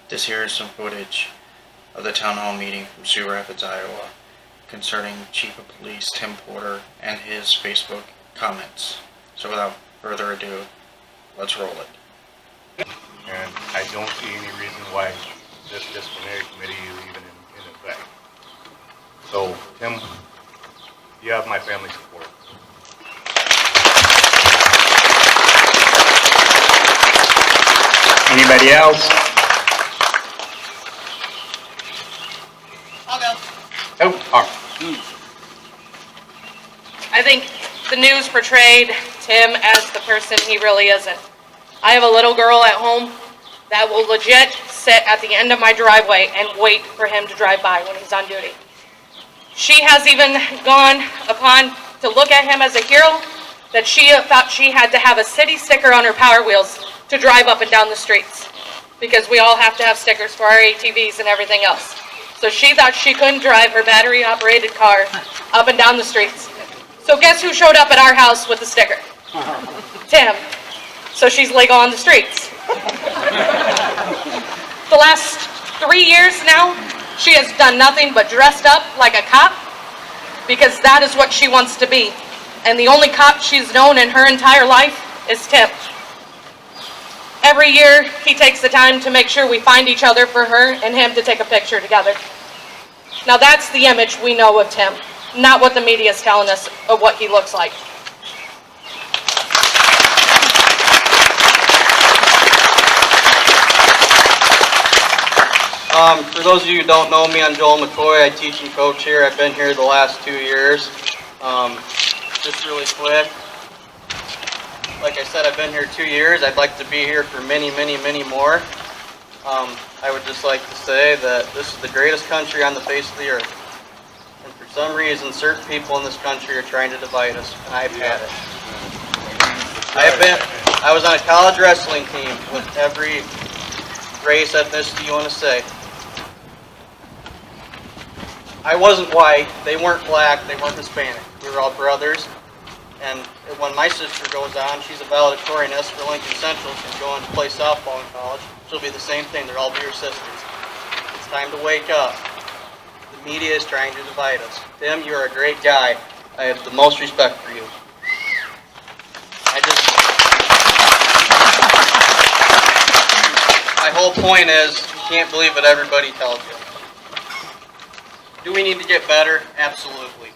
This here is some footage of the town hall meeting from Sioux Rapids, Iowa, concerning Chief of Police Tim Porter and his Facebook comments. So without further ado, let's roll it. And I don't see any reason why this disciplinary committee is even in effect. So, Tim, you have my family support. Anybody else? I'll go. Oh, all right. I think the news portrayed Tim as the person he really isn't. I have a little girl at home that will legit sit at the end of my driveway and wait for him to drive by when he's on duty. She has even gone upon to look at him as a hero that she thought she had to have a city sticker on her Power Wheels to drive up and down the streets, because we all have to have stickers for our ATVs and everything else. So she thought she couldn't drive her battery-operated car up and down the streets. So guess who showed up at our house with the sticker? Tim. So she's legal on the streets. The last 3 years now, she has done nothing but dressed up like a cop, because that is what she wants to be. And the only cop she's known in her entire life is Tim. Every year, he takes the time to make sure we find each other for her and him to take a picture together. Now that's the image we know of Tim, not what the media is telling us of what he looks like. For those of you who don't know me, I'm Joel McCoy. I teach and coach here. I've been here the last 2 years. Just really quick. Like I said, I've been here 2 years. I'd like to be here for many, many, many more. I would just like to say that this is the greatest country on the face of the earth. And for some reason, certain people in this country are trying to divide us, and I've had it. I was on a college wrestling team with every race, ethnicity you want to say. I wasn't white, they weren't black, they weren't Hispanic. We were all brothers. And when my sister goes on, she's a valedictorianist for Lincoln Central. She's going to play softball in college. She'll be the same thing. They're all beer sisters. It's time to wake up. The media is trying to divide us. Tim, you're a great guy. I have the most respect for you. My whole point is, you can't believe what everybody tells you. Do we need to get better? Absolutely.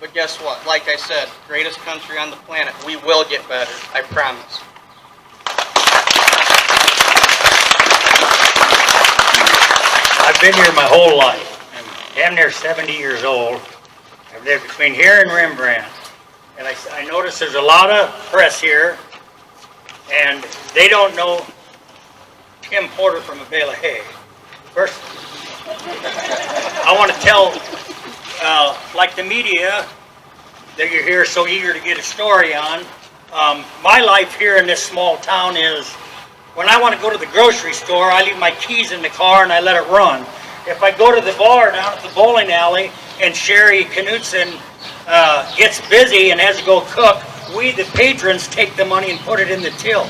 But guess what? Like I said, greatest country on the planet. We will get better. I promise. I've been here my whole life. I'm damn near 70 years old. I've lived between here and Rembrandt. And I notice there's a lot of press here, and they don't know Tim Porter from a bale of hay. First, I want to tell, like the media, that you're here so eager to get a story on. My life here in this small town is, when I want to go to the grocery store, I leave my keys in the car and I let it run. If I go to the bar down at the bowling alley and Sherry Knutson gets busy and has to go cook, we, the patrons, take the money and put it in the till.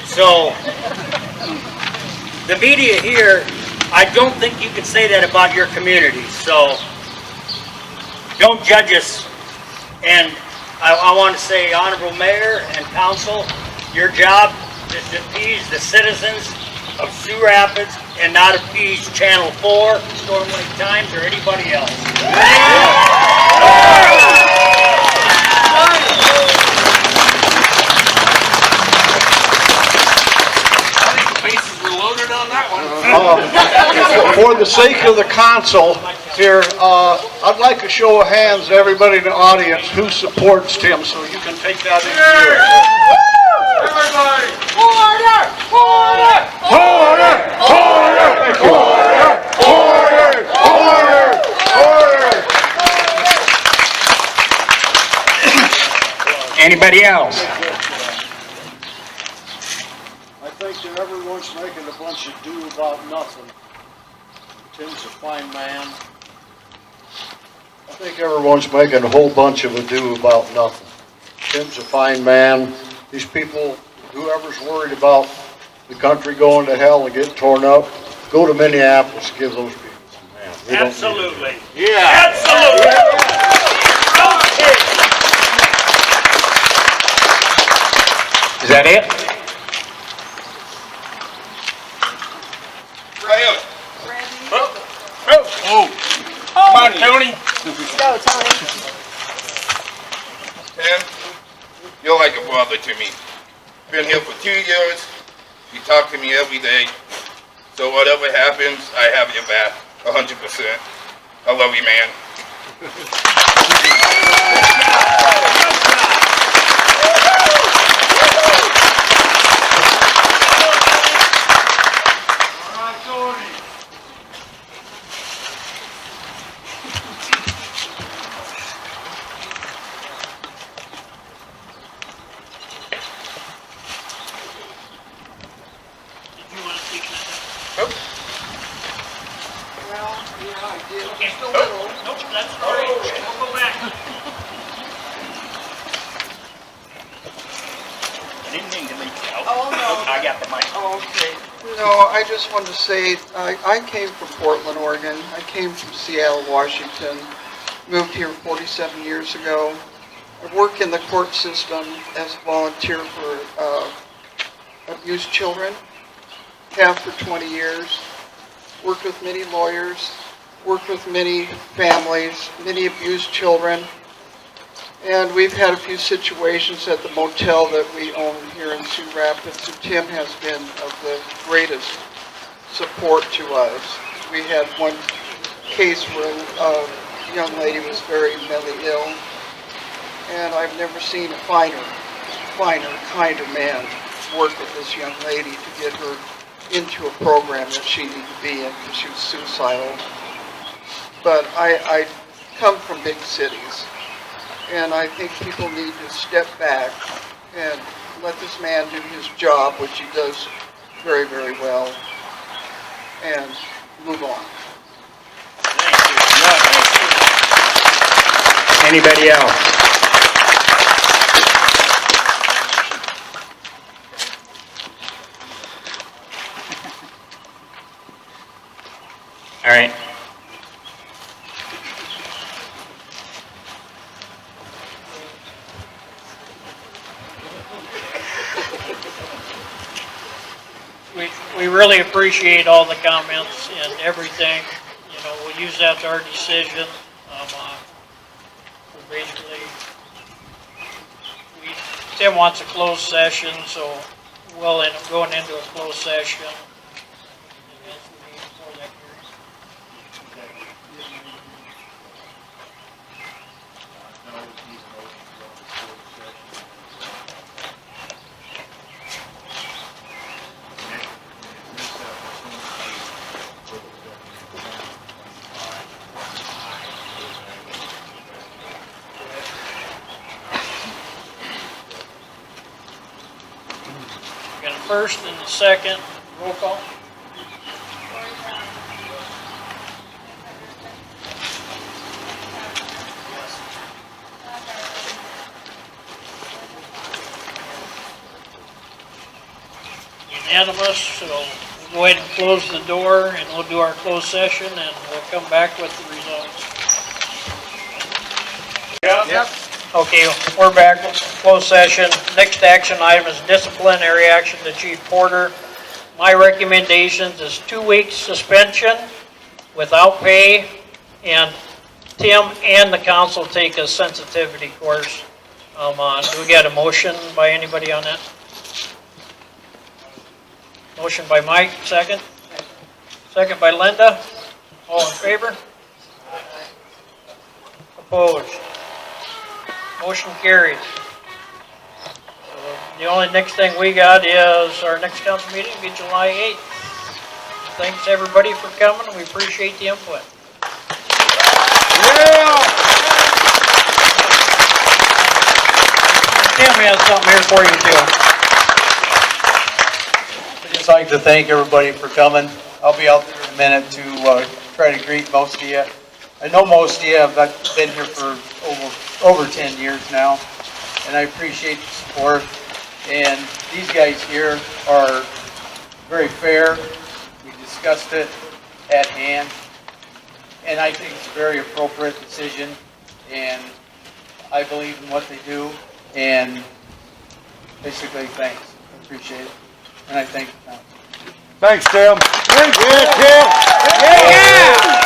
So, the media here, I don't think you can say that about your community. So, don't judge us. And I want to say, Honorable Mayor and Council, your job is to appease the citizens of Sioux Rapids and not appease Channel 4, Storm Lake Times, or anybody else. For the sake of the council here, I'd like a show of hands, everybody in the audience, who supports Tim, so you can take that into everybody! Porter! Porter! Porter! Porter! Porter! Porter! Porter! Anybody else? I think that everyone's making a bunch of do about nothing. Tim's a fine man. I think everyone's making a whole bunch of ado about nothing. Tim's a fine man. These people, whoever's worried about the country going to hell and getting torn up, go to Minneapolis, give those people some hands. We don't need to do Absolutely. Yeah. Absolutely. Okay. Is that it? Come on, Tony. Tim, you're like a brother to me. Been here for 2 years. You talk to me every day. So whatever happens, I have your back 100%. I love you, man. I got the mic. Okay. No, I just wanted to say, I came from Portland, Oregon. I came from Seattle, Washington. Moved here 47 years ago. I work in the court system as a volunteer for abused children. Have for 20 years. Worked with many lawyers. Worked with many families, many abused children. And we've had a few situations at the motel that we own here in Sioux Rapids, and Tim has been of the greatest support to us. We had one case where a young lady was very mentally ill, and I've never seen a kinder man work with this young lady to get her into a program that she needed to be in because she was suicidal. But I come from big cities. And I think people need to step back and let this man do his job, which he does very, very well, and move on. Anybody else? All right. We really appreciate all the comments and everything. You know, we'll use that to our decision. Tim wants a closed session, so we'll end up going into a closed session. Got a first and a second. Roll call. Unanimous, so we'll go ahead and close the door and we'll do our closed session and we'll come back with the results. Yep. Okay, we're back, closed session. Next action item is disciplinary action to Chief Porter. My recommendations is 2 weeks suspension without pay, and Tim and the council take a sensitivity course. Do we got a motion by anybody on that? Motion by Mike, second. Second by Linda. All in favor? Opposed? Motion carried. So the only next thing we got is our next council meeting will be July 8th. Thanks everybody for coming. We appreciate the input. Tim has something here for you too. I'd just like to thank everybody for coming. I'll be out there in a minute to try to greet most of you. I know most of you. I've been here for over 10 years now, and I appreciate the support. And these guys here are very fair. We just discussed it at hand, and I think it's a very appropriate decision, and I believe in what they do, and basically, thanks. I appreciate it, and I thank the council. Thanks, Tim. Yeah, Tim. Yeah.